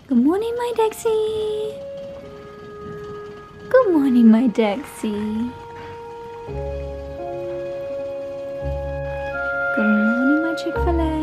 Good morning, my Dexy. Good morning, my Dexy. Good morning, my Chick-fil-A.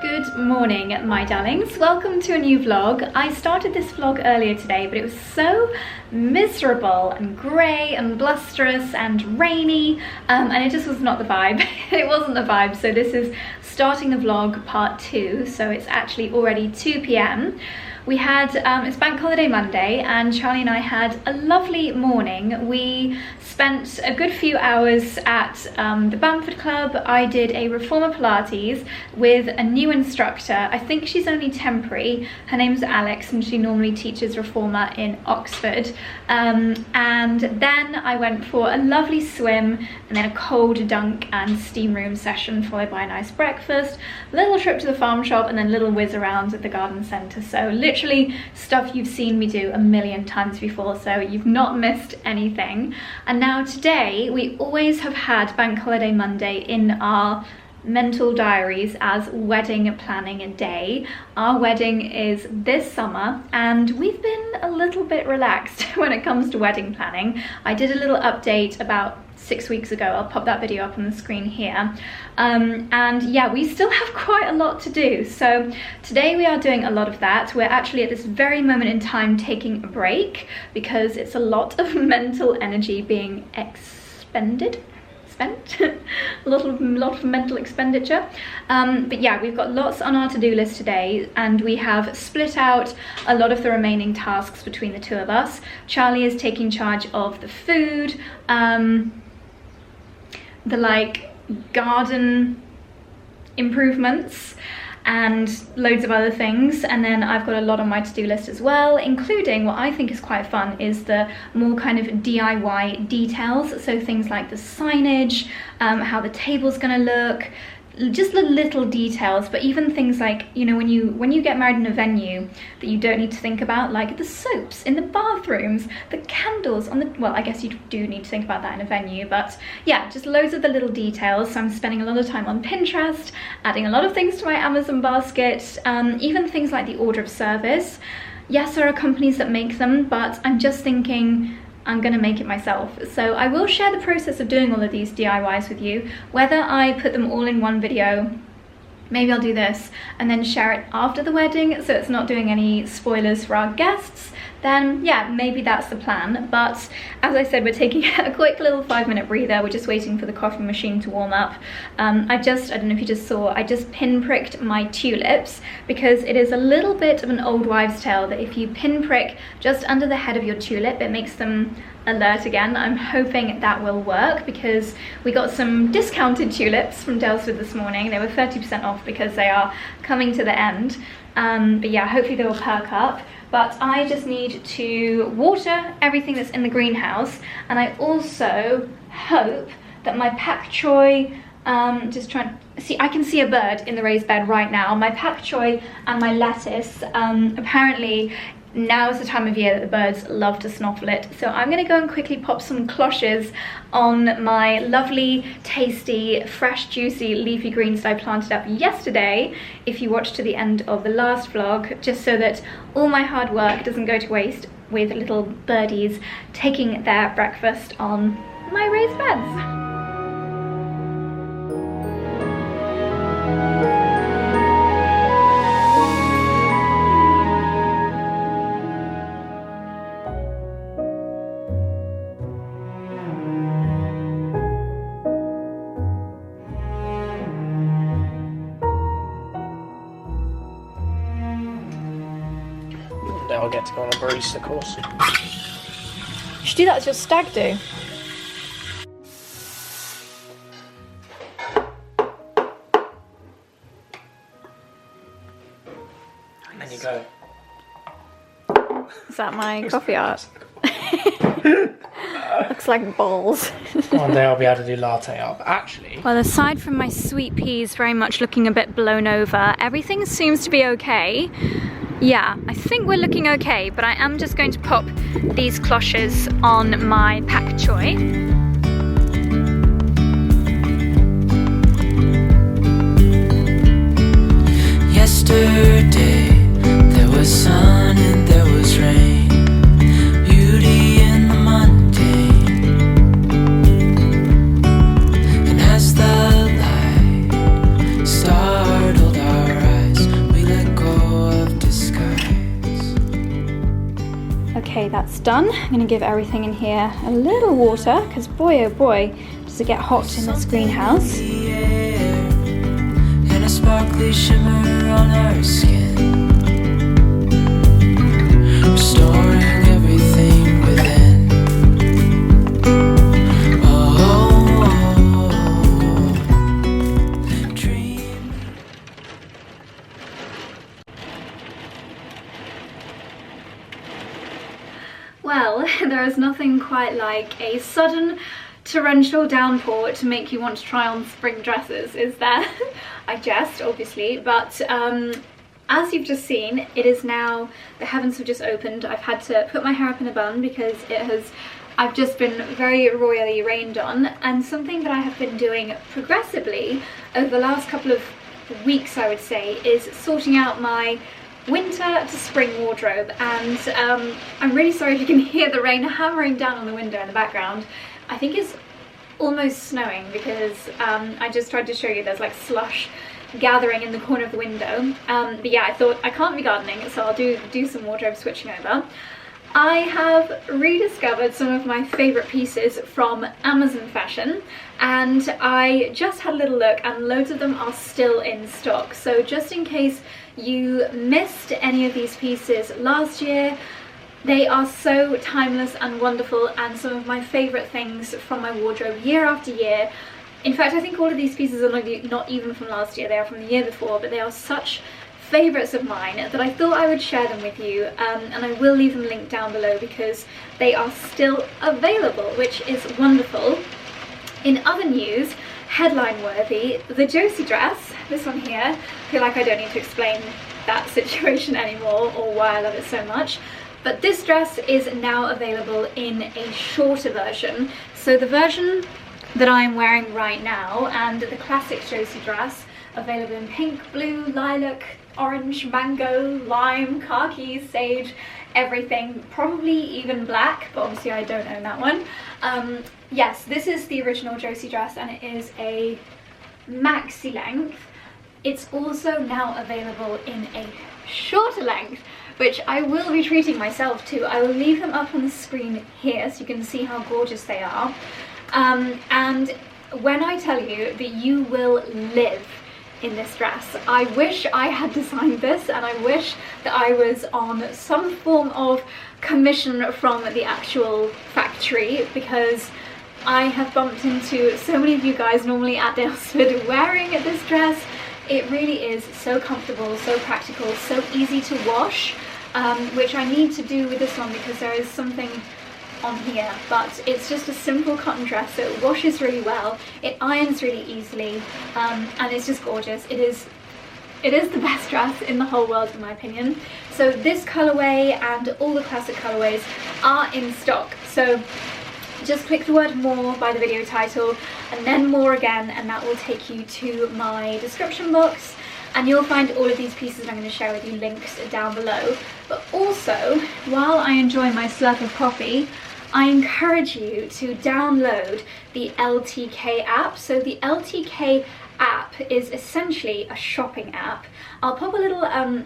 Good morning, my darlings. Welcome to a new vlog. I started this vlog earlier today, but it was so miserable and grey and blusterous and rainy, and it just was not the vibe. It wasn't the vibe, so this is starting the vlog part 2, so it's actually already 2 p.m. We had, it's Bank Holiday Monday, and Charlie and I had a lovely morning. We spent a good few hours at the Bamford Club. I did a Reformer Pilates with a new instructor. I think she's only temporary. Her name's Alex, and she normally teaches Reformer in Oxford. And then I went for a lovely swim, and then a cold dunk and steam room session, followed by a nice breakfast, a little trip to the farm shop, and then little whiz arounds at the garden centre. So literally stuff you've seen me do a million times before, so you've not missed anything. And now today, we always have had Bank Holiday Monday in our mental diaries as wedding planning day. Our wedding is this summer, and we've been a little bit relaxed when it comes to wedding planning. I did a little update about 6 weeks ago. I'll pop that video up on the screen here. And yeah, we still have quite a lot to do. So today we are doing a lot of that. We're actually at this very moment in time taking a break because it's a lot of mental energy being spent. a lot of mental expenditure, but yeah, we've got lots on our to-do list today, and we have split out a lot of the remaining tasks between the two of us. Charlie is taking charge of the food, the like garden improvements and loads of other things, and then I've got a lot on my to-do list as well, including what I think is quite fun is the more kind of DIY details, so things like the signage, how the table's gonna look, just the little details, but even things like, you know, when you get married in a venue that you don't need to think about, like the soaps in the bathrooms, the candles on the, well, I guess you do need to think about that in a venue, but yeah, just loads of the little details. So I'm spending a lot of time on Pinterest, adding a lot of things to my Amazon basket, even things like the order of service. Yes, there are companies that make them, but I'm just thinking I'm gonna make it myself. So I will share the process of doing all of these DIYs with you, whether I put them all in one video. Maybe I'll do this and then share it after the wedding, so it's not doing any spoilers for our guests. Then yeah, maybe that's the plan. But as I said, we're taking a quick little 5-minute breather. We're just waiting for the coffee machine to warm up. I don't know if you just saw, I just pinpricked my tulips because it is a little bit of an old wives' tale that if you pinprick just under the head of your tulip, it makes them alert again. I'm hoping that will work because we got some discounted tulips from Dalesford this morning. They were 30% off because they are coming to the end. But yeah, hopefully they will perk up. But I just need to water everything that's in the greenhouse, and I also hope that my pak choi, just trying to see, I can see a bird in the raised bed right now. My pak choi and my lettuce, apparently now is the time of year that the birds love to snuffle it. So I'm gonna go and quickly pop some cloches on my lovely, tasty, fresh, juicy leafy greens that I planted up yesterday, if you watched to the end of the last vlog, just so that all my hard work doesn't go to waste with little birdies taking their breakfast on my raised beds. I'll get to go on a barista course. You should do that as your stag do. And then you go. Is that my coffee art? Looks like balls. One day I'll be able to do latte art. But actually, well, aside from my sweet peas very much looking a bit blown over, everything seems to be okay. Yeah, I think we're looking okay, but I am just going to pop these cloches on my pak choi. Yesterday there was sun and there was rain, beauty in the mundane. And as the light startled our eyes, we let go of disguise. Okay, that's done. I'm gonna give everything in here a little water, because boy oh boy, does it get hot in this greenhouse. A sparkly shimmer on our skin, restoring everything within. Dream. Well, there is nothing quite like a sudden torrential downpour to make you want to try on spring dresses, is there? I jest, obviously, but as you've just seen, it is now, the heavens have just opened. I've had to put my hair up in a bun because I've just been very royally rained on, and something that I have been doing progressively over the last couple of weeks, I would say, is sorting out my winter to spring wardrobe. And I'm really sorry if you can hear the rain hammering down on the window in the background. I think it's almost snowing because I just tried to show you there's like slush gathering in the corner of the window. But yeah, I thought I can't be gardening, so I'll do some wardrobe switching over. I have rediscovered some of my favourite pieces from Amazon Fashion, and I just had a little look and loads of them are still in stock. So just in case you missed any of these pieces last year, they are so timeless and wonderful, and some of my favourite things from my wardrobe year after year. In fact, I think all of these pieces are not even from last year, they are from the year before, but they are such favourites of mine that I thought I would share them with you, and I will leave them linked down below because they are still available, which is wonderful. In other news, headline worthy, the Josie dress, this one here, I feel like I don't need to explain that situation anymore or why I love it so much. But this dress is now available in a shorter version. So the version that I'm wearing right now, and the classic Josie dress, available in pink, blue, lilac, orange, mango, lime, khaki, sage, everything, probably even black, but obviously I don't own that one. Yes, this is the original Josie dress, and it is a maxi length. It's also now available in a shorter length, which I will be treating myself to. I will leave them up on the screen here so you can see how gorgeous they are. And when I tell you that you will live in this dress, I wish I had designed this, and I wish that I was on some form of commission from the actual factory, because I have bumped into so many of you guys normally at Dalesford wearing this dress. It really is so comfortable, so practical, so easy to wash, which I need to do with this one because there is something on here, but it's just a simple cotton dress, so it washes really well, it irons really easily, and it's just gorgeous. It is the best dress in the whole world in my opinion. So this colorway and all the classic colorways are in stock, so just click the word more by the video title and then more again, and that will take you to my description box, and you'll find all of these pieces I'm going to share with you links down below. But also, while I enjoy my slurp of coffee, I encourage you to download the LTK app. So the LTK app is essentially a shopping app. I'll pop a little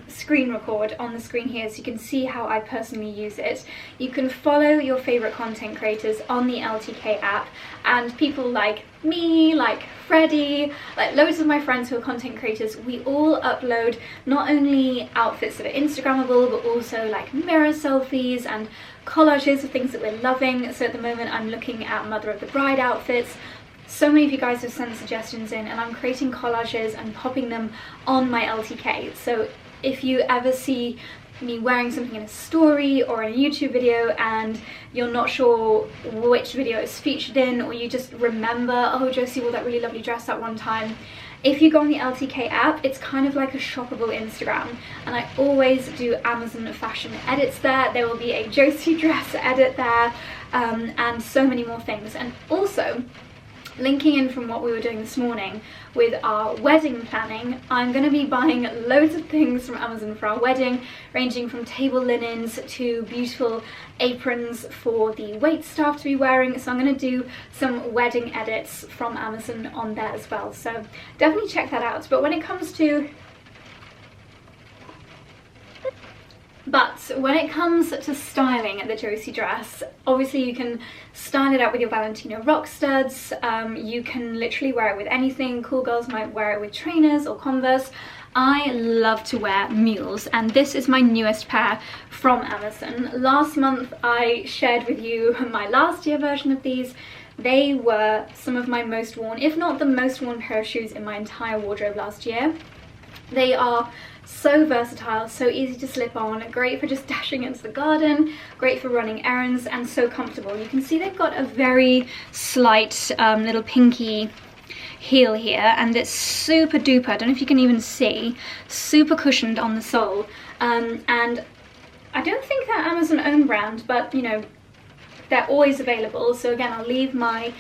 screen record on the screen here so you can see how I personally use it. You can follow your favorite content creators on the LTK app, and people like me, like Freddie, like loads of my friends who are content creators, we all upload not only outfits that are Instagrammable, but also like mirror selfies and collages of things that we're loving. So at the moment I'm looking at Mother of the Bride outfits. So many of you guys have sent suggestions in, and I'm creating collages and popping them on my LTK. So if you ever see me wearing something in a story or in a YouTube video and you're not sure which video it's featured in, or you just remember, oh, Josie wore that really lovely dress that one time, if you go on the LTK app, it's kind of like a shoppable Instagram, and I always do Amazon fashion edits there. There will be a Josie dress edit there, and so many more things. And also, linking in from what we were doing this morning with our wedding planning, I'm going to be buying loads of things from Amazon for our wedding, ranging from table linens to beautiful aprons for the wait staff to be wearing. So I'm going to do some wedding edits from Amazon on there as well, so definitely check that out. But when it comes to styling the Josie dress, obviously you can style it out with your Valentino rock studs. You can literally wear it with anything. Cool girls might wear it with trainers or Converse. I love to wear mules, and this is my newest pair from Amazon. Last month I shared with you my last year version of these. They were some of my most worn, if not the most worn pair of shoes in my entire wardrobe last year. They are so versatile, so easy to slip on, great for just dashing into the garden, great for running errands, and so comfortable. You can see they've got a very slight little pinky heel here, and it's super duper, I don't know if you can even see, super cushioned on the sole. And I don't think they're Amazon own brand, but you know, they're always available. So again, I'll leave my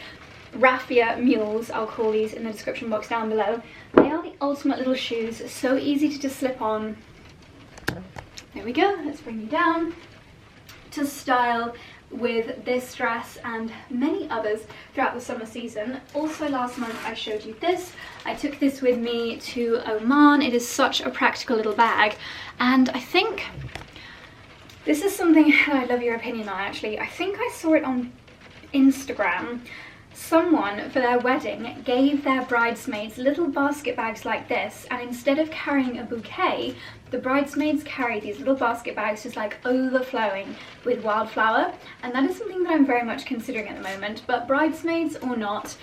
raffia mules, I'll call these, in the description box down below. They are the ultimate little shoes, so easy to just slip on. There we go, let's bring you down to style with this dress and many others throughout the summer season. Also last month I showed you this. I took this with me to Oman. It is such a practical little bag, and I think this is something I'd love your opinion on actually. I think I saw it on Instagram. Someone for their wedding gave their bridesmaids little basket bags like this, and instead of carrying a bouquet, the bridesmaids carry these little basket bags just like overflowing with wildflower, and that is something that I'm very much considering at the moment. But bridesmaids or not,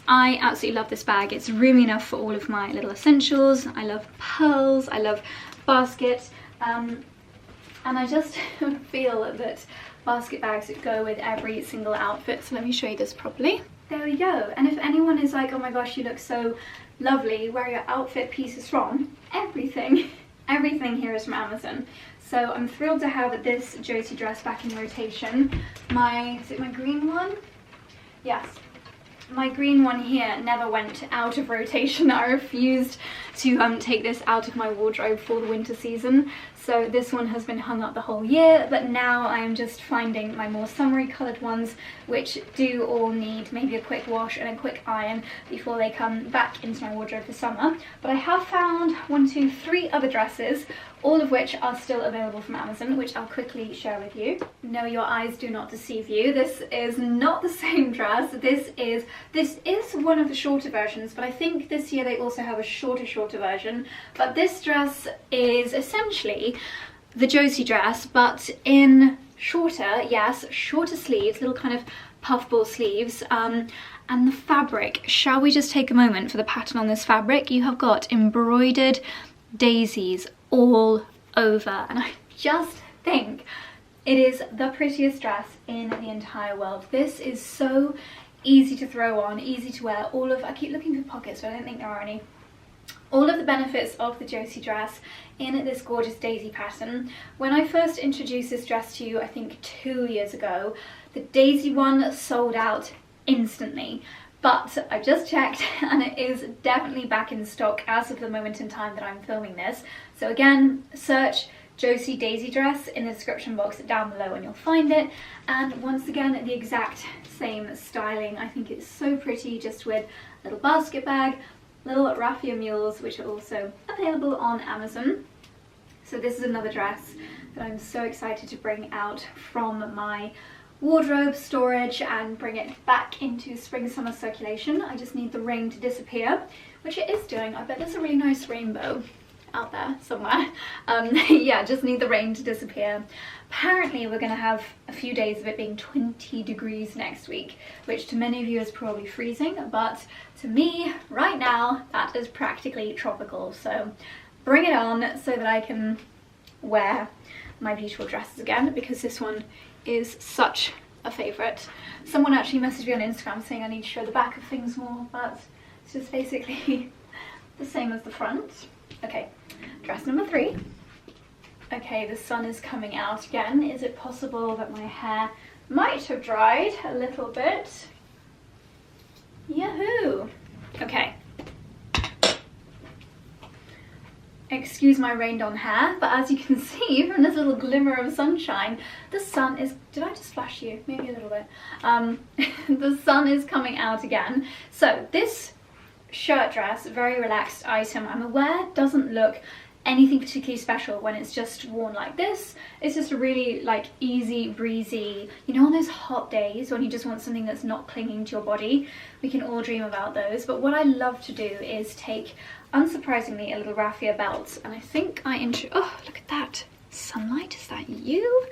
I absolutely love this bag. It's roomy enough for all of my little essentials. I love pearls, I love baskets, and I just feel that basket bags go with every single outfit. So let me show you this properly. There we go. And if anyone is like, oh my gosh, you look so lovely, where are your outfit pieces from? Everything here is from Amazon. So I'm thrilled to have this Josie dress back in rotation. Is it my green one? Yes. My green one here never went out of rotation. I refused to take this out of my wardrobe for the winter season. So this one has been hung up the whole year, but now I am just finding my more summery coloured ones, which do all need maybe a quick wash and a quick iron before they come back into my wardrobe for summer. But I have found 3 other dresses, all of which are still available from Amazon, which I'll quickly share with you. No, your eyes do not deceive you. This is not the same dress. This is one of the shorter versions, but I think this year they also have a shorter version. But this dress is essentially the Josie dress, but in shorter, yes, shorter sleeves, little kind of puffball sleeves, and the fabric. Shall we just take a moment for the pattern on this fabric? You have got embroidered daisies all over, and I just think it is the prettiest dress in the entire world. This is so easy to throw on, easy to wear. I keep looking for pockets, but I don't think there are any. All of the benefits of the Josie dress in this gorgeous daisy pattern. When I first introduced this dress to you, I think 2 years ago, the daisy one sold out instantly. But I just checked and it is definitely back in stock as of the moment in time that I'm filming this. So again, search Josie daisy dress in the description box down below and you'll find it. And once again, the exact same styling. I think it's so pretty, just with a little basket bag, little raffia mules, which are also available on Amazon. So this is another dress that I'm so excited to bring out from my wardrobe storage and bring it back into spring summer circulation. I just need the rain to disappear, which it is doing. I bet there's a really nice rainbow out there somewhere. Yeah, just need the rain to disappear. Apparently we're going to have a few days of it being 20 degrees next week, which to many of you is probably freezing, but to me right now that is practically tropical. So bring it on so that I can wear my beautiful dresses again, because this one is such a favourite. Someone actually messaged me on Instagram saying I need to show the back of things more, but it's just basically the same as the front. Okay, dress number 3. Okay, the sun is coming out again. Is it possible that my hair might have dried a little bit? Yahoo! Okay. Excuse my rained on hair, but as you can see from this little glimmer of sunshine, the sun is, did I just flash you? Maybe a little bit. The sun is coming out again. So this shirt dress, very relaxed item, I'm aware doesn't look anything particularly special when it's just worn like this. It's just a really like easy breezy, you know, on those hot days when you just want something that's not clinging to your body. We can all dream about those, but what I love to do is take, unsurprisingly, a little raffia belt, and I think I oh, look at that sunlight. Is that you?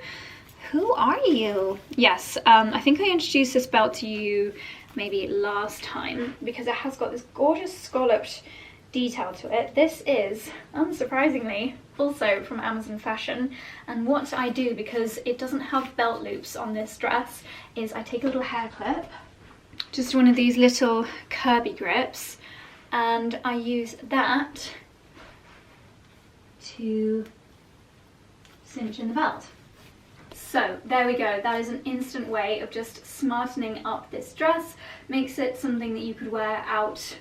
Who are you? Yes, I think I introduced this belt to you maybe last time because it has got this gorgeous scalloped detail to it. This is, unsurprisingly, also from Amazon Fashion, and what I do, because it doesn't have belt loops on this dress, is I take a little hair clip, just one of these little curby grips, and I use that to cinch in the belt. So there we go, that is an instant way of just smartening up this dress, makes it something that you could wear out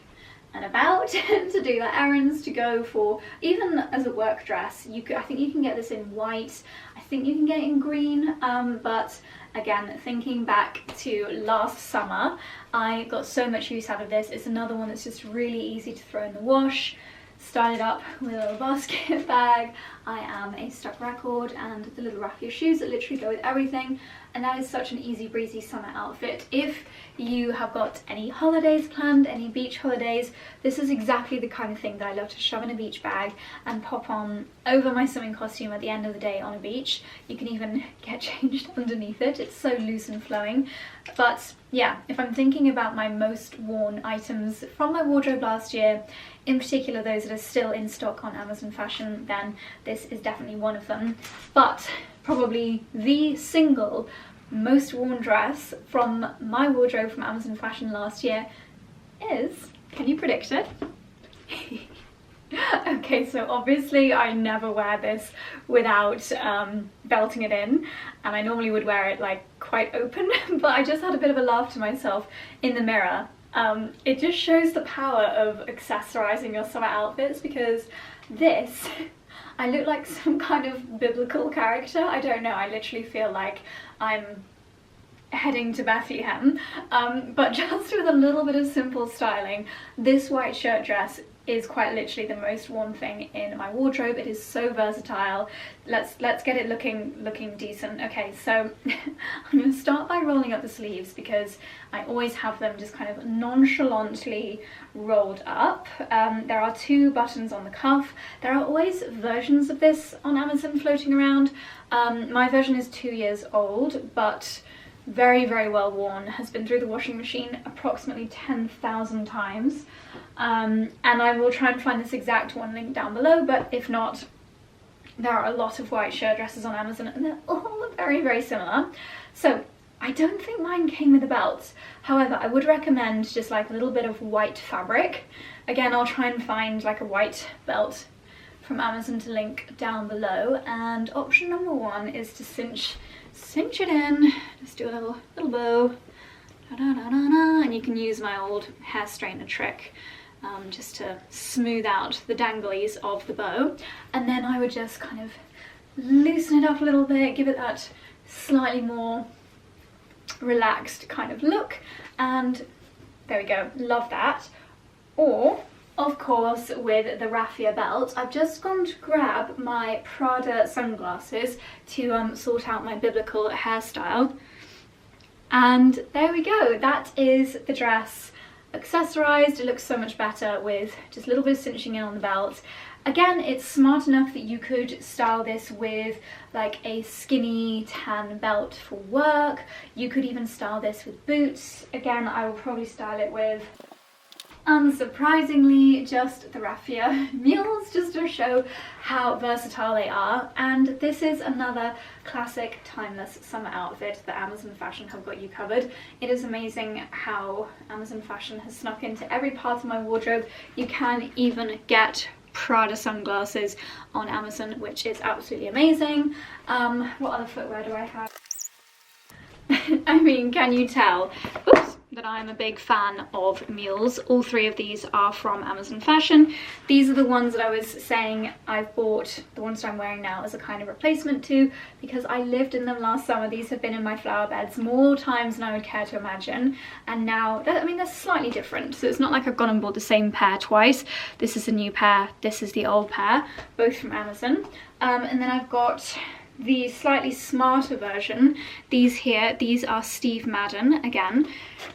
and about to do your errands, to go for, even as a work dress. You could, I think you can get this in white, I think you can get it in green, but again, thinking back to last summer, I got so much use out of this. It's another one that's just really easy to throw in the wash, style it up with a little basket bag. I am a stuck record and the little raffia shoes that literally go with everything, and that is such an easy breezy summer outfit. If you have got any holidays planned, any beach holidays, this is exactly the kind of thing that I love to shove in a beach bag and pop on over my swimming costume at the end of the day on a beach. You can even get changed underneath it. It's so loose and flowing. But yeah, if I'm thinking about my most worn items from my wardrobe last year, in particular those that are still in stock on Amazon Fashion, then this is definitely one of them. But probably the single most worn dress from my wardrobe from Amazon Fashion last year is, can you predict it? Okay, so obviously I never wear this without belting it in, and I normally would wear it like quite open, but I just had a bit of a laugh to myself in the mirror. It just shows the power of accessorizing your summer outfits, because this, I look like some kind of biblical character. I don't know, I literally feel like I'm heading to Bethlehem, but just with a little bit of simple styling, this white shirt dress is quite literally the most worn thing in my wardrobe. It is so versatile. Let's get it looking decent. Okay, so I'm going to start by rolling up the sleeves, because I always have them just kind of nonchalantly rolled up. There are 2 buttons on the cuff. There are always versions of this on Amazon floating around. My version is 2 years old, but very, very well worn, has been through the washing machine approximately 10,000 times. And I will try and find this exact one linked down below, but if not, there are a lot of white shirt dresses on Amazon and they're all very, very similar. So I don't think mine came with a belt. However, I would recommend just like a little bit of white fabric. Again, I'll try and find like a white belt from Amazon to link down below. And option number 1 is to cinch it in. Just do a little bow. Da-da-da-da-da. And you can use my old hair straightener trick just to smooth out the danglies of the bow. And then I would just kind of loosen it up a little bit, give it that slightly more relaxed kind of look, and there we go, love that. Or of course, with the raffia belt, I've just gone to grab my Prada sunglasses to sort out my biblical hairstyle, and there we go, that is the dress accessorized. It looks so much better with just a little bit of cinching in on the belt. Again, it's smart enough that you could style this with like a skinny tan belt for work. You could even style this with boots. Again, I will probably style it with unsurprisingly, just the raffia mules, just to show how versatile they are. And this is another classic timeless summer outfit that Amazon Fashion have got you covered. It is amazing how Amazon Fashion has snuck into every part of my wardrobe. You can even get Prada sunglasses on Amazon, which is absolutely amazing. What other footwear do I have? I mean, can you tell? Oops. That I'm a big fan of mules. All three of these are from Amazon Fashion. These are the ones that I was saying I've bought, the ones that I'm wearing now, as a kind of replacement to, because I lived in them last summer. These have been in my flower beds more times than I would care to imagine, and now, I mean, they're slightly different, so it's not like I've gone and bought the same pair twice. This is a new pair, this is the old pair, both from Amazon. And then I've got the slightly smarter version. These here, these are Steve Madden. Again,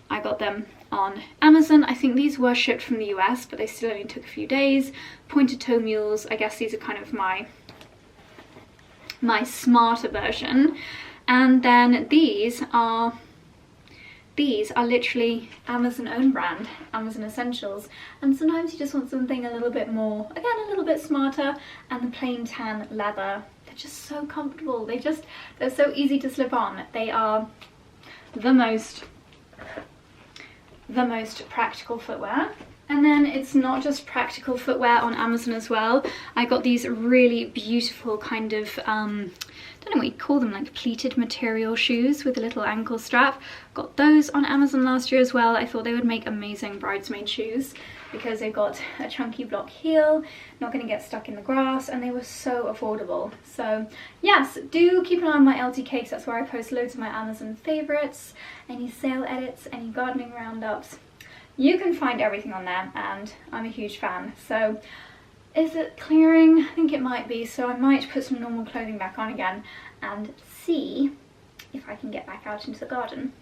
I got them on Amazon. I think these were shipped from the US, but they still only took a few days. Pointed toe mules. I guess these are kind of my smarter version. And then these are literally Amazon own brand, Amazon Essentials. And sometimes you just want something a little bit more, again, a little bit smarter. And the plain tan leather, they're just so comfortable. They're so easy to slip on. They are the most practical footwear. And then it's not just practical footwear on Amazon as well. I got these really beautiful kind of, I don't know what you call them, like pleated material shoes with a little ankle strap. Got those on Amazon last year as well. I thought they would make amazing bridesmaid shoes because they've got a chunky block heel, not going to get stuck in the grass, and they were so affordable. So yes, do keep an eye on my LTK because that's where I post loads of my Amazon favorites, any sale edits, any gardening roundups. You can find everything on there, and I'm a huge fan. So is it clearing? I think it might be, so I might put some normal clothing back on again and see if I can get back out into the garden.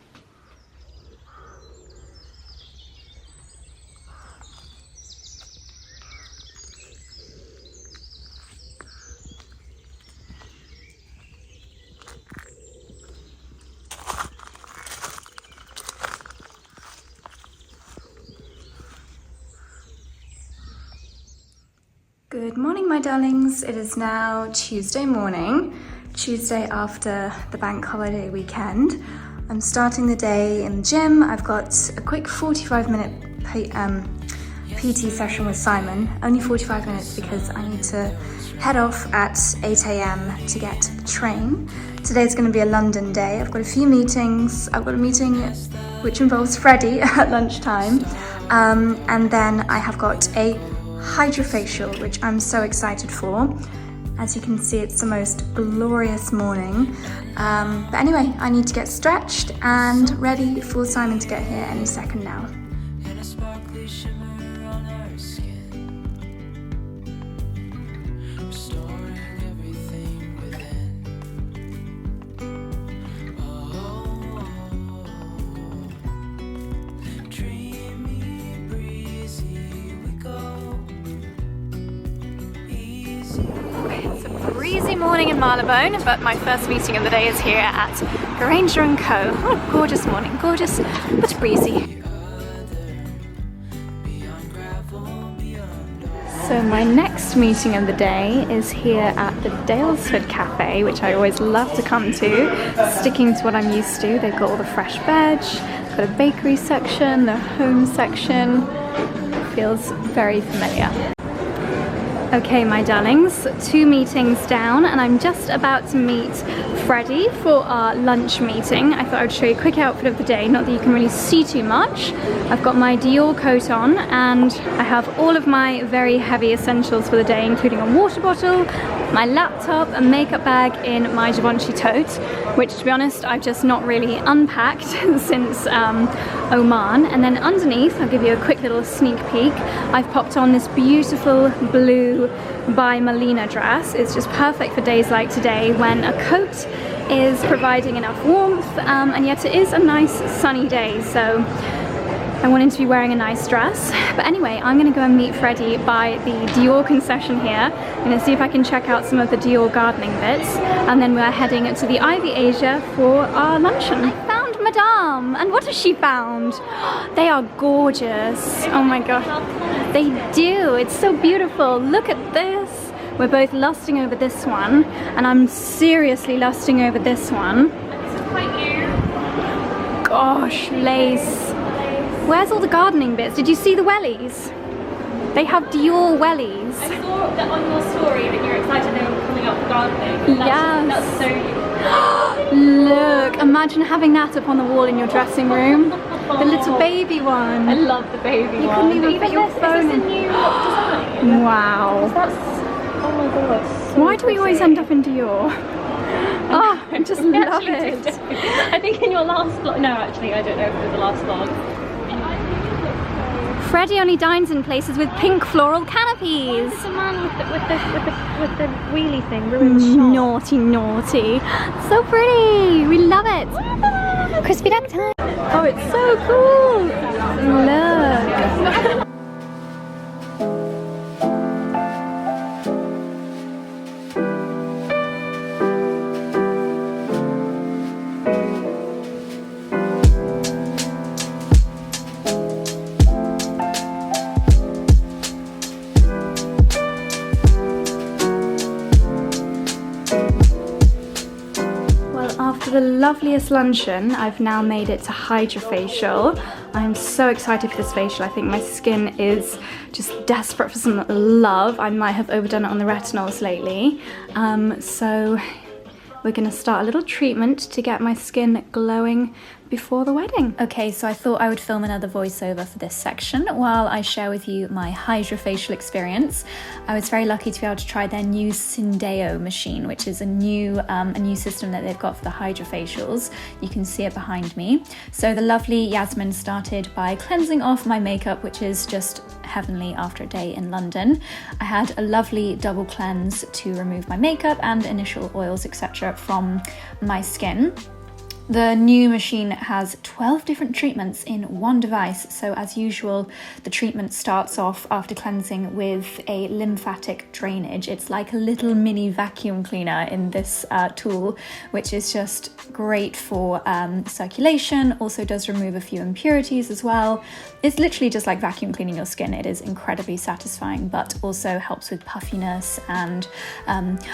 Good morning, my darlings. It is now Tuesday morning, Tuesday after the bank holiday weekend. I'm starting the day in the gym. I've got a quick 45-minute PT session with Simon. Only 45 minutes because I need to head off at 8 a.m. to get to the train. Today's going to be a London day. I've got a few meetings. I've got a meeting which involves Freddie at lunchtime. And then I have got a hydrofacial, which I'm so excited for. As you can see, it's the most glorious morning. But anyway, I need to get stretched and ready for Simon to get here any second now. Breezy morning in Marylebone, but my first meeting of the day is here at GRWM. What a gorgeous morning, gorgeous but breezy. So my next meeting of the day is here at the Dalesford Cafe, which I always love to come to, sticking to what I'm used to. They've got all the fresh veg, they've got a bakery section, the home section. Feels very familiar. Okay, my darlings, 2 meetings down, and I'm just about to meet Freddie for our lunch meeting. I thought I would show you a quick outfit of the day, not that you can really see too much. I've got my Dior coat on, and I have all of my very heavy essentials for the day, including a water bottle, my laptop, a makeup bag in my Givenchy tote, which, to be honest, I've just not really unpacked since Oman. And then underneath, I'll give you a quick little sneak peek, I've popped on this beautiful blue by Melina dress. It's just perfect for days like today when a coat is providing enough warmth and yet it is a nice sunny day, so I wanted to be wearing a nice dress. But anyway, I'm going to go and meet Freddie by the Dior concession here. I'm going to see if I can check out some of the Dior gardening bits, and then we're heading to the Ivy Asia for our luncheon. I found Madame. And what has she found? They are gorgeous. Oh my god. They do. It's so beautiful. Look at this. We're both lusting over this one, and I'm seriously lusting over this one. This is quite new. Gosh, lace. Where's all the gardening bits? Did you see the wellies? They have Dior wellies. I saw that on your story that you're excited they were coming up for gardening. That's so new. Look, imagine having that up on the wall in your dressing room. The little baby one. I love the baby You one. couldn't even fit your phone Is in. this a new design? Wow. That's, oh my god. So Why do we always end up in Dior? Oh, I just We love actually it. did. I think in your last vlog, no actually I don't know if it was the last vlog. Freddie only dines in places with pink floral canopies. The man with the wheelie thing ruined the shot. Naughty, naughty. So pretty. We love it. Crispy duck time. Oh, it's so cool. Look. After the loveliest luncheon, I've now made it to Hydrofacial. I'm so excited for this facial. I think my skin is just desperate for some love. I might have overdone it on the retinols lately. So we're gonna start a little treatment to get my skin glowing before the wedding. Okay, so I thought I would film another voiceover for this section while I share with you my Hydrofacial experience. I was very lucky to be able to try their new Syndeo machine, which is a new system that they've got for the Hydrofacials. You can see it behind me. So the lovely Yasmin started by cleansing off my makeup, which is just heavenly after a day in London. I had a lovely double cleanse to remove my makeup and initial oils, etc. from my skin. The new machine has 12 different treatments in one device. So as usual, the treatment starts off after cleansing with a lymphatic drainage. It's like a little mini vacuum cleaner in this tool, which is just great for circulation. Also does remove a few impurities as well. It's literally just like vacuum cleaning your skin. It is incredibly satisfying, but also helps with puffiness and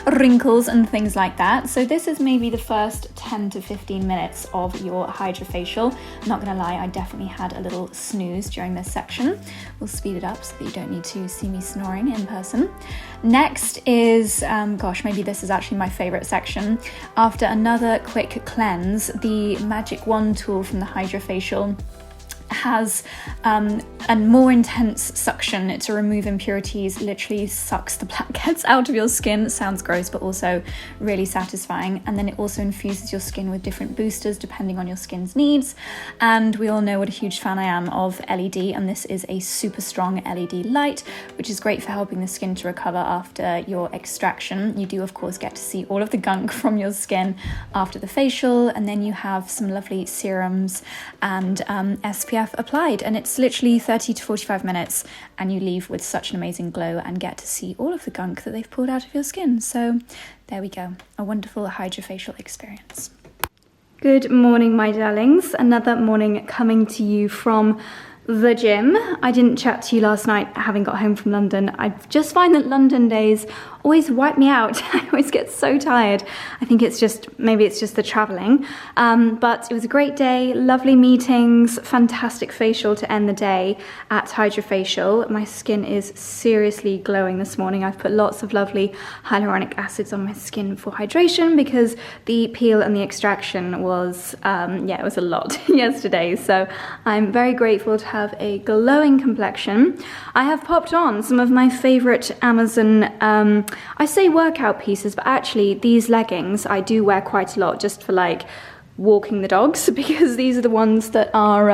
wrinkles and things like that. So this is maybe the first 10 to 15 minutes of your Hydrofacial. Not gonna lie, I definitely had a little snooze during this section. We'll speed it up so that you don't need to see me snoring in person. Next is, gosh, maybe this is actually my favorite section. After another quick cleanse, the Magic Wand tool from the Hydrofacial has a more intense suction to remove impurities. Literally sucks the blackheads out of your skin. Sounds gross, but also really satisfying. And then it also infuses your skin with different boosters depending on your skin's needs. And we all know what a huge fan I am of LED, and this is a super strong LED light, which is great for helping the skin to recover after your extraction. You do of course get to see all of the gunk from your skin after the facial, and then you have some lovely serums and SPF applied, and it's literally 30 to 45 minutes and you leave with such an amazing glow and get to see all of the gunk that they've pulled out of your skin. So there we go, a wonderful Hydrofacial experience. Good morning, my darlings. Another morning coming to you from the gym. I didn't chat to you last night having got home from London. I just find that London days always wipe me out. I always get so tired. I think it's just, maybe it's just the traveling. But it was a great day, lovely meetings, fantastic facial to end the day at Hydrofacial. My skin is seriously glowing this morning. I've put lots of lovely hyaluronic acids on my skin for hydration because the peel and the extraction was, it was a lot yesterday. So I'm very grateful to have a glowing complexion. I have popped on some of my favorite Amazon, I say workout pieces, but actually these leggings I do wear quite a lot just for like walking the dogs, because these are the ones that are,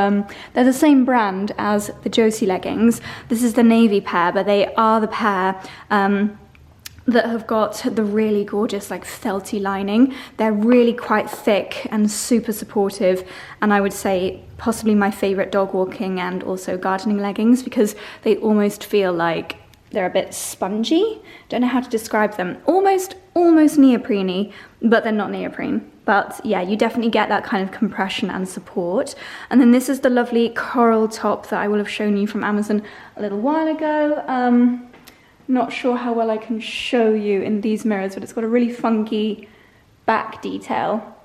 they're the same brand as the Josie leggings. This is the navy pair, but they are the pair that have got the really gorgeous like felty lining. They're really quite thick and super supportive, and I would say possibly my favorite dog walking and also gardening leggings, because they almost feel like they're a bit spongy. Don't know how to describe them. Almost neoprene-y, but they're not neoprene. But yeah, you definitely get that kind of compression and support. And then this is the lovely coral top that I will have shown you from Amazon a little while ago. Not sure how well I can show you in these mirrors, but it's got a really funky back detail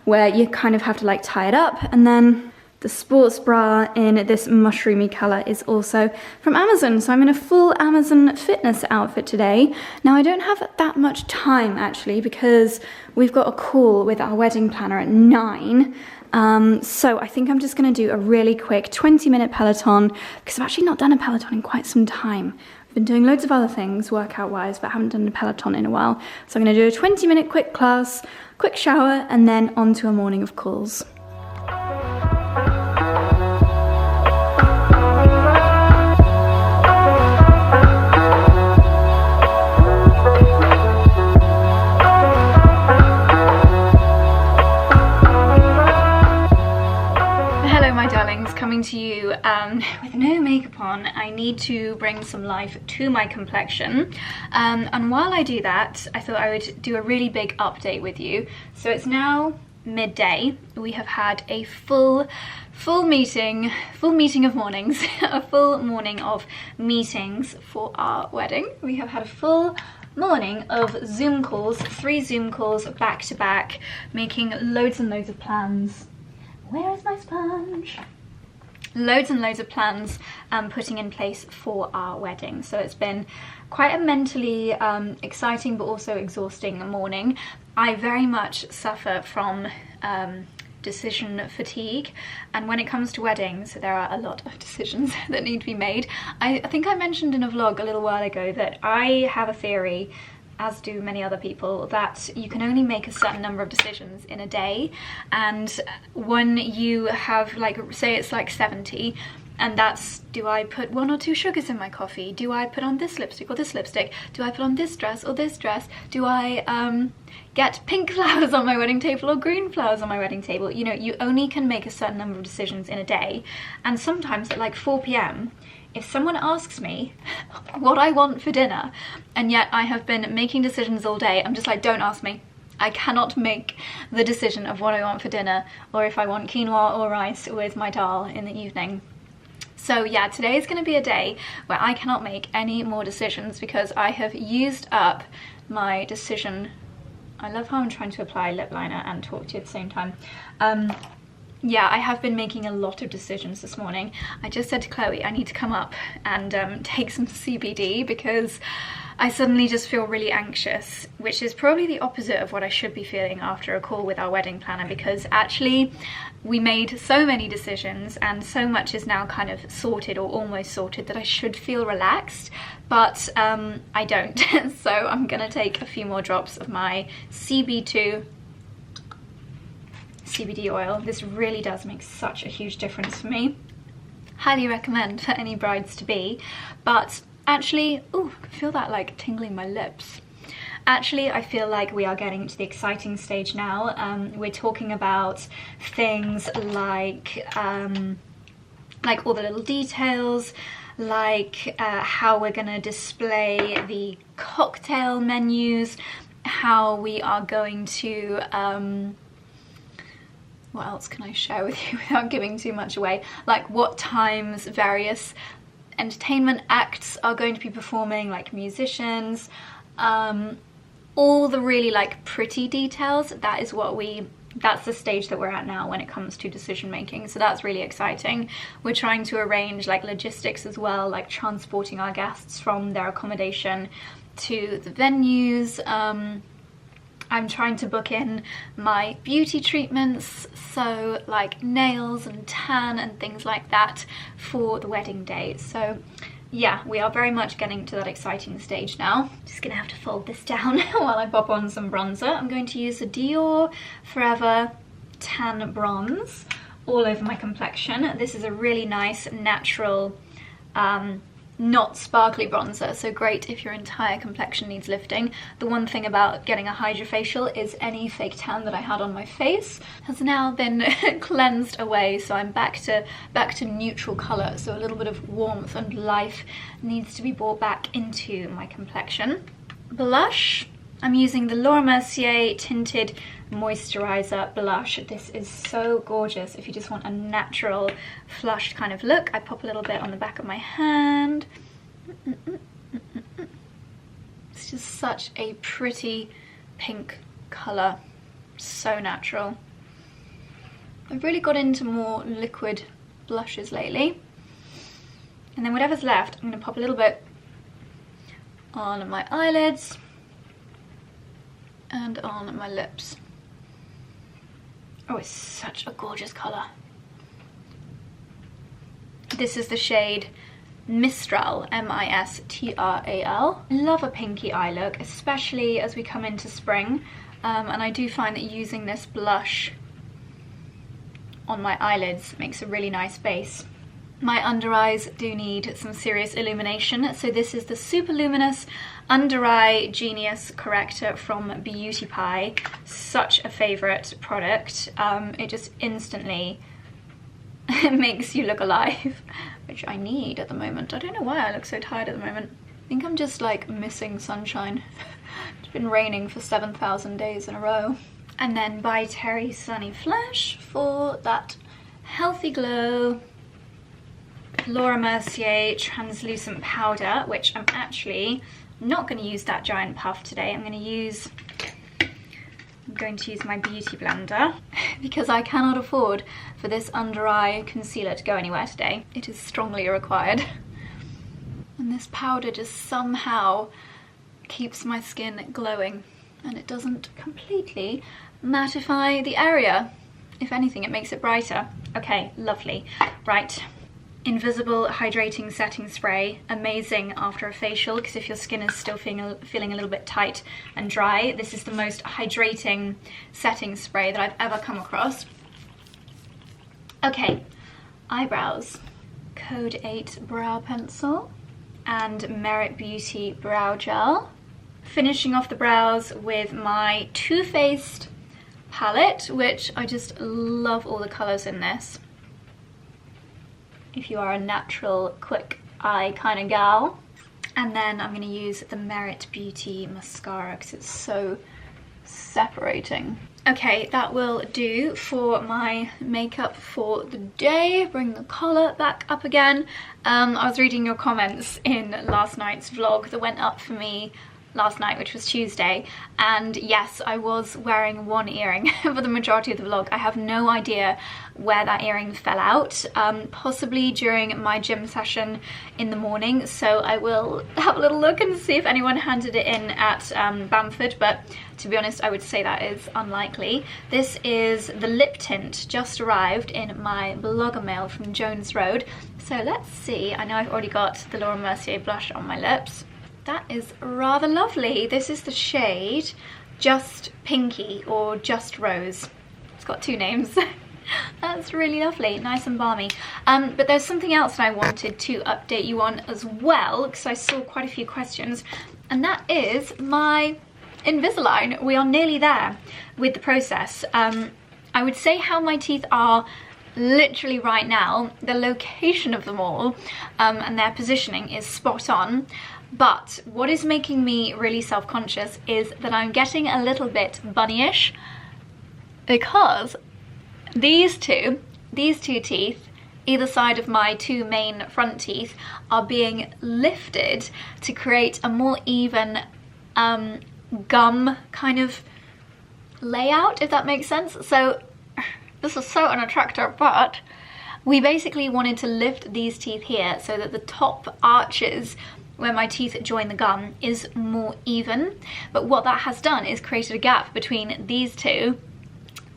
where you kind of have to like tie it up. And then the sports bra in this mushroomy color is also from Amazon. So I'm in a full Amazon fitness outfit today. Now I don't have that much time actually because we've got a call with our wedding planner at 9. So I think I'm just gonna do a really quick 20-minute Peloton because I've actually not done a Peloton in quite some time. I've been doing loads of other things workout-wise, but I haven't done a Peloton in a while. So I'm gonna do a 20-minute quick class, quick shower, and then on to a morning of calls. Coming to you with no makeup on. I need to bring some life to my complexion, and while I do that, I thought I would do a really big update with you. So it's now midday. We have had a full meeting of mornings, a full morning of meetings for our wedding. We have had a full morning of Zoom calls, 3 Zoom calls back to back, making loads and loads of plans. Where is my sponge? Loads and loads of plans putting in place for our wedding. So it's been quite a mentally exciting but also exhausting morning. I very much suffer from decision fatigue, and when it comes to weddings there are a lot of decisions that need to be made. I think I mentioned in a vlog a little while ago that I have a theory, as do many other people, that you can only make a certain number of decisions in a day, and when you have, like, say it's like 70, and that's, do I put 1 or 2 sugars in my coffee? Do I put on this lipstick or this lipstick? Do I put on this dress or this dress? Do I get pink flowers on my wedding table or green flowers on my wedding table? You know, you only can make a certain number of decisions in a day, and sometimes at like 4 p.m, if someone asks me what I want for dinner, and yet I have been making decisions all day, I'm just like, don't ask me. I cannot make the decision of what I want for dinner, or if I want quinoa or rice with my dal in the evening. So yeah, today is going to be a day where I cannot make any more decisions because I have used up my decision. I love how I'm trying to apply lip liner and talk to you at the same time. Yeah, I have been making a lot of decisions this morning. I just said to Chloe I need to come up and take some CBD because I suddenly just feel really anxious, which is probably the opposite of what I should be feeling after a call with our wedding planner, because actually we made so many decisions and so much is now kind of sorted or almost sorted that I should feel relaxed, but I don't. So I'm gonna take a few more drops of my CB2 CBD oil. This really does make such a huge difference for me. Highly recommend for any brides to be. But actually, ooh, I can feel that like tingling my lips. Actually, I feel like we are getting to the exciting stage now. We're talking about things like all the little details, like how we're gonna display the cocktail menus, how we are going to what else can I share with you without giving too much away? Like what times various entertainment acts are going to be performing, like musicians, all the really like pretty details. That's the stage that we're at now when it comes to decision making. So that's really exciting. We're trying to arrange like logistics as well, like transporting our guests from their accommodation to the venues. I'm trying to book in my beauty treatments, so like nails and tan and things like that for the wedding day. So yeah, we are very much getting to that exciting stage now. Just gonna have to fold this down while I pop on some bronzer. I'm going to use the Dior Forever Tan Bronze all over my complexion. This is a really nice natural not sparkly bronzer, so great if your entire complexion needs lifting. The one thing about getting a hydrofacial is any fake tan that I had on my face has now been cleansed away, so I'm back to neutral colour, so a little bit of warmth and life needs to be brought back into my complexion. Blush, I'm using the Laura Mercier Tinted Moisturiser blush. This is so gorgeous if you just want a natural flushed kind of look. I pop a little bit on the back of my hand. It's just such a pretty pink colour, so natural. I've really got into more liquid blushes lately. And then whatever's left, I'm going to pop a little bit on my eyelids and on my lips. Oh, it's such a gorgeous colour. This is the shade Mistral, M-I-S-T-R-A-L. Love a pinky eye look, especially as we come into spring. And I do find that using this blush on my eyelids makes a really nice base. My under eyes do need some serious illumination, so this is the Super Luminous Under Eye Genius Corrector from Beauty Pie. Such a favourite product. It just instantly makes you look alive, which I need at the moment. I don't know why I look so tired at the moment. I think I'm just like missing sunshine. It's been raining for 7,000 days in a row. And then by Terry Sunny Flash for that healthy glow. Laura Mercier Translucent Powder, which I'm actually not going to use that giant puff today. I'm going to use my beauty blender because I cannot afford for this under eye concealer to go anywhere today. It is strongly required. And this powder just somehow keeps my skin glowing and it doesn't completely mattify the area. If anything, it makes it brighter. Okay, lovely. Right. Invisible Hydrating Setting Spray, amazing after a facial, because if your skin is still feeling a little bit tight and dry, this is the most hydrating setting spray that I've ever come across. Okay, eyebrows. Code 8 brow pencil and Merit Beauty brow gel. Finishing off the brows with my Too Faced palette, which I just love all the colours in this. If you are a natural, quick eye kind of gal. And then I'm going to use the Merit Beauty mascara because it's so separating. Okay, that will do for my makeup for the day. Bring the collar back up again. I was reading your comments in last night's vlog that went up for me last night, which was Tuesday, and yes, I was wearing one earring for the majority of the vlog. I have no idea where that earring fell out, possibly during my gym session in the morning, so I will have a little look and see if anyone handed it in at Bamford, but to be honest I would say that is unlikely. This is the lip tint, just arrived in my blogger mail from Jones Road, so let's see. I know I've already got the Laura Mercier blush on my lips. That is rather lovely. This is the shade Just Pinky or Just Rose. It's got two names. That's really lovely, nice and balmy. But there's something else that I wanted to update you on as well, because I saw quite a few questions, and that is my Invisalign. We are nearly there with the process. I would say how my teeth are literally right now, the location of them all and their positioning is spot on. But what is making me really self-conscious is that I'm getting a little bit bunnyish because these two teeth, either side of my two main front teeth, are being lifted to create a more even gum kind of layout, if that makes sense. So this is so unattractive, but we basically wanted to lift these teeth here so that the top arches where my teeth join the gum is more even. But what that has done is created a gap between these two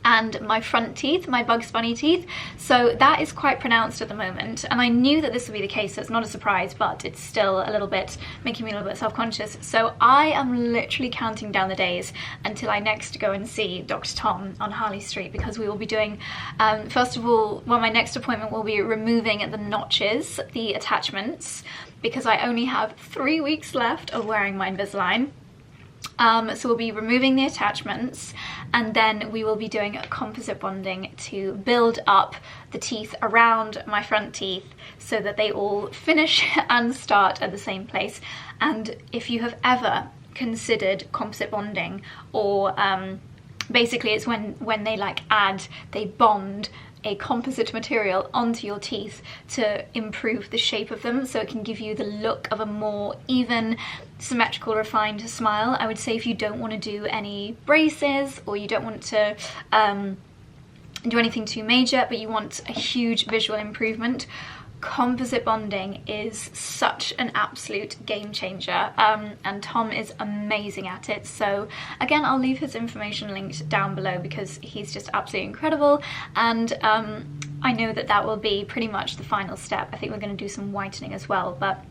and my front teeth, my Bugs Bunny teeth. So that is quite pronounced at the moment. And I knew that this would be the case, so it's not a surprise, but it's still a little bit, making me a little bit self-conscious. So I am literally counting down the days until I next go and see Dr. Tom on Harley Street, because we will be doing, first of all, well, my next appointment will be removing the notches, the attachments, because I only have 3 weeks left of wearing my Invisalign. So we'll be removing the attachments, and then we will be doing composite bonding to build up the teeth around my front teeth so that they all finish and start at the same place. And if you have ever considered composite bonding, or basically it's when they bond a composite material onto your teeth to improve the shape of them, so it can give you the look of a more even, symmetrical, refined smile. I would say if you don't want to do any braces, or you don't want to do anything too major, but you want a huge visual improvement, composite bonding is such an absolute game changer, and Tom is amazing at it. So again, I'll leave his information linked down below because he's just absolutely incredible, and I know that will be pretty much the final step. I think we're going to do some whitening as well, but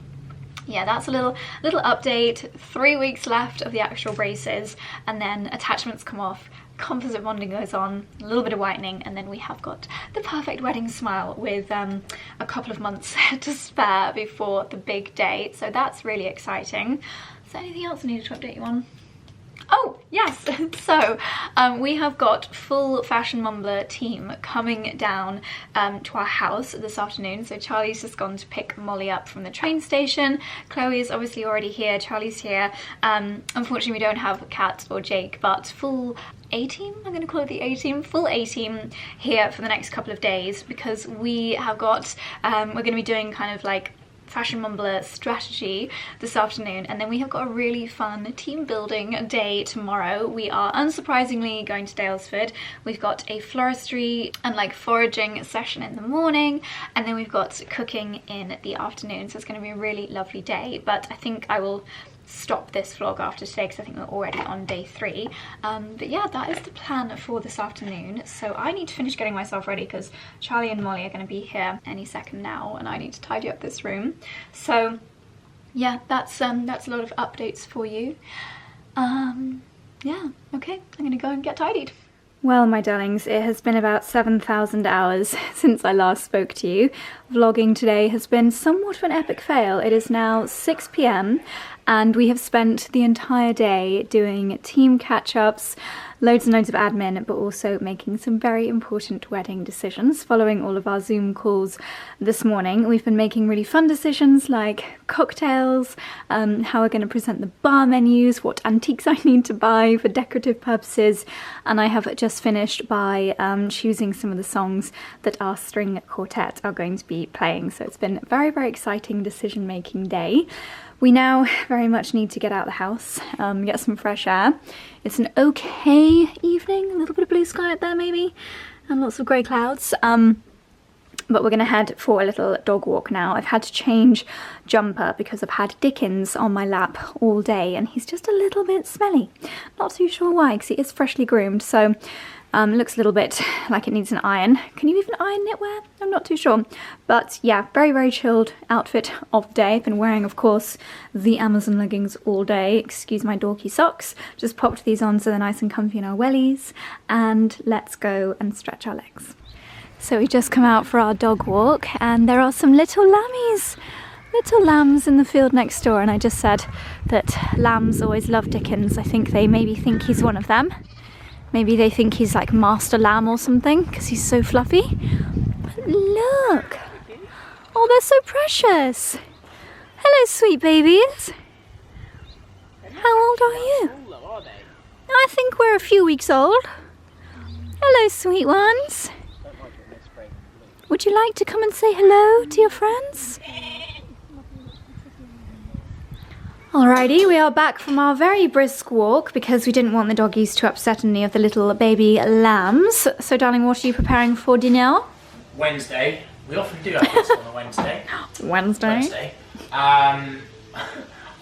yeah, that's a little update. 3 weeks left of the actual braces, and then attachments come off, composite bonding goes on, a little bit of whitening, and then we have got the perfect wedding smile with a couple of months to spare before the big day. So that's really exciting. Is there anything else I needed to update you on? Oh, yes, so we have got full Fashion Mumblr team coming down to our house this afternoon. So Charlie's just gone to pick Molly up from the train station. Chloe is obviously already here, Charlie's here. Unfortunately, we don't have Kat or Jake, but full A-team, I'm going to call it the A-team, full A-team here for the next couple of days, because we have got, we're going to be doing kind of like Fashion Mumblr strategy this afternoon, and then we have got a really fun team building day tomorrow. We are unsurprisingly going to Dalesford. We've got a floristry and like foraging session in the morning, and then we've got cooking in the afternoon, so it's going to be a really lovely day. But I think I will stop this vlog after today because I think we're already on day 3, but yeah, that is the plan for this afternoon. So I need to finish getting myself ready because Charlie and Molly are going to be here any second now, and I need to tidy up this room. So yeah, that's a lot of updates for you. Yeah, okay, I'm gonna go and get tidied. Well, my darlings, it has been about 7,000 hours since I last spoke to you. Vlogging today has been somewhat of an epic fail. It is now 6 p.m. and we have spent the entire day doing team catch-ups, loads and loads of admin, but also making some very important wedding decisions. Following all of our Zoom calls this morning, we've been making really fun decisions like cocktails, how we're going to present the bar menus, what antiques I need to buy for decorative purposes, and I have just finished by choosing some of the songs that our string quartet are going to be playing. So it's been a very, very exciting decision-making day. We now very much need to get out of the house, get some fresh air. It's an okay evening, a little bit of blue sky out there maybe, and lots of grey clouds. But we're going to head for a little dog walk now. I've had to change jumper because I've had Dickens on my lap all day, and he's just a little bit smelly. Not too sure why, because he is freshly groomed, so looks a little bit like it needs an iron. Can you even iron knitwear? I'm not too sure. But yeah, very, very chilled outfit of the day. I've been wearing, of course, the Amazon leggings all day. Excuse my dorky socks. Just popped these on so they're nice and comfy in our wellies. And let's go and stretch our legs. So we just come out for our dog walk, and there are some little lammies, little lambs in the field next door, and I just said that lambs always love Dickens. I think they maybe think he's one of them. Maybe they think he's like Master Lamb or something because he's so fluffy. But look! Oh, they're so precious! Hello, sweet babies! How old are you? I think we're a few weeks old. Hello, sweet ones! Would you like to come and say hello to your friends? Alrighty, we are back from our very brisk walk because we didn't want the doggies to upset any of the little baby lambs. So darling, what are you preparing for dinner? Wednesday. We often do have this on a Wednesday. Wednesday?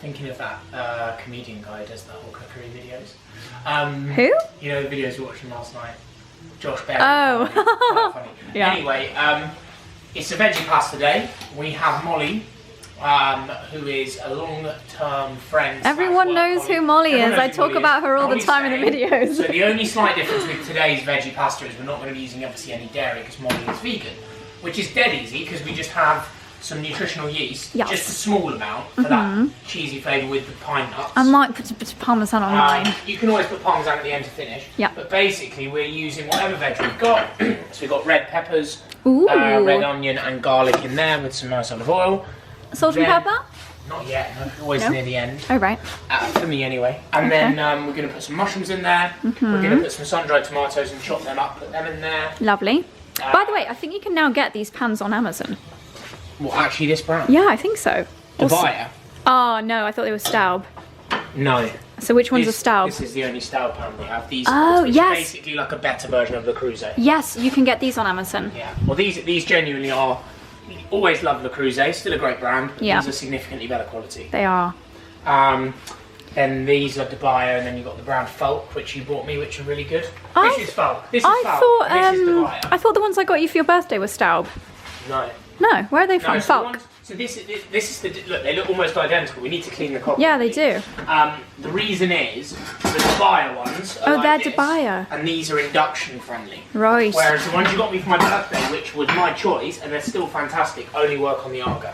Thinking of that comedian guy who does the whole cookery videos. Who? You know the videos we watched last night? Josh Berry. Oh. Quite funny. Yeah. Anyway, it's a veggie pasta day. We have Molly, who is a long-term friend. Everyone knows who Molly is. I talk about her all the time in the videos. So the only slight difference with today's veggie pasta is we're not going to be using obviously any dairy because Molly is vegan, which is dead easy because we just have some nutritional yeast, Yes. just a small amount for that cheesy flavour with the pine nuts. I might put a bit of parmesan on mine. You can always put parmesan at the end to finish. Yeah. But basically, we're using whatever veg we've got. So we've got red peppers, Ooh. red onion, and garlic in there with some nice olive oil. Salt and Then- pepper? Not yet, no, always No? near the end. Oh, right. For me anyway. And then we're going to put some mushrooms in there. We're going to put some sun-dried tomatoes and chop them up, put them in there. Lovely. By the way, I think you can now get these pans on Amazon. Well, actually this brand? Yeah, I think so. The Also- buyer? Oh, no, I thought they were Staub. No. So which one's a Staub? This is the only Staub pan we have. These, Oh, which yes. is basically like a better version of the Creuset. Yes, you can get these on Amazon. Yeah. Well, these genuinely are. Always love Le Creuset, still a great brand. Yeah. These are significantly better quality. They are. Then these are Dubai, and then you've got the brand Falk, which you bought me, which are really good. I- This is Falk. This is I Falk. thought and this is Dubai. I thought the ones I got you for your birthday were Staub. No. No, where are they from? No, so, Falk. this is the look. They look almost identical. We need to clean the cockpit. Yeah, they do. The reason is the Dubai ones. Are Oh, like they're this, Dubai. and these are induction friendly. Right. Whereas the ones you got me for my birthday, which was my choice, and they're still fantastic, only work on the Argo.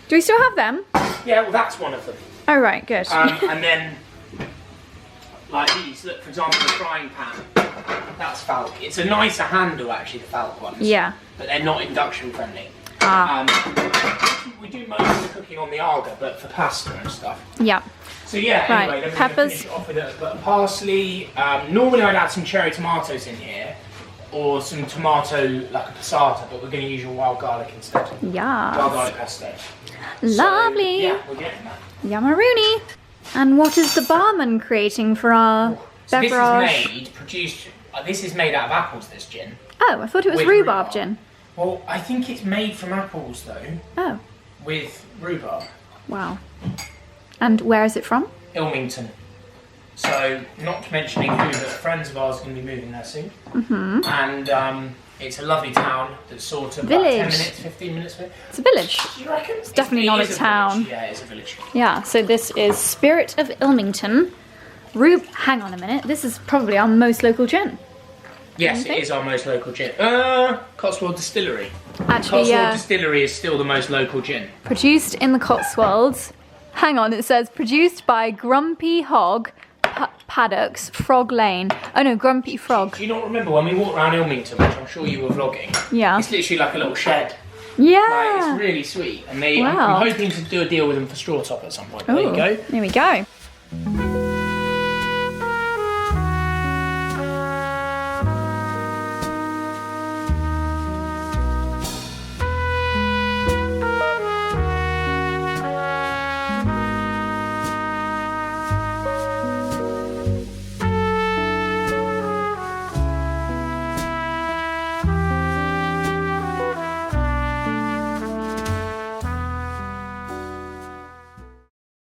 Do we still have them? Yeah, well that's one of them. Oh, right, good. And then, like these, look, for example, the frying pan, that's Falk. It's a nicer handle, actually, the Falk ones. Yeah. But they're not induction friendly. Ah. We do most of the cooking on the Arga, but for pasta and stuff. Yeah. So yeah, Right, anyway, then we're peppers. going to finish it off with a bit of parsley. Normally I'd add some cherry tomatoes in here, or some tomato, like a passata, but we're going to use your wild garlic instead. Wild Yeah. garlic pesto. Lovely. So, yeah, we're getting that. Yummaroony. And what is the barman creating for our So beverage? this is made out of apples, this gin. Oh, I thought it was With rhubarb rhubarb. gin. Well, I think it's made from apples though, Oh, with rhubarb. wow. And where is it from? Ilmington. So, not mentioning who, but friends of ours are going to be moving there soon. And it's a lovely town that's sort of about 10 Village. minutes, 15 minutes away. It's a village. Do you reckon? It's definitely not a town. Yeah, it's a village. Yeah, so this is Spirit of Ilmington. Hang on a minute. This is probably our most local gin. Yes, Okay. it is our most local gin. Cotswold Distillery. Actually, Cotswold yeah. Distillery is still the most local gin. Produced in the Cotswolds. Hang on, it says produced by Grumpy Hog Paddocks, Frog Lane. Oh no, Grumpy Frog. Do you not remember when we walked around Ilmington, which I'm sure you were vlogging? Yeah. It's literally like a little shed. Yeah. Like, it's really sweet. And Wow. I'm hoping to do a deal with them for straw top at some point. There Ooh, you go. There we go.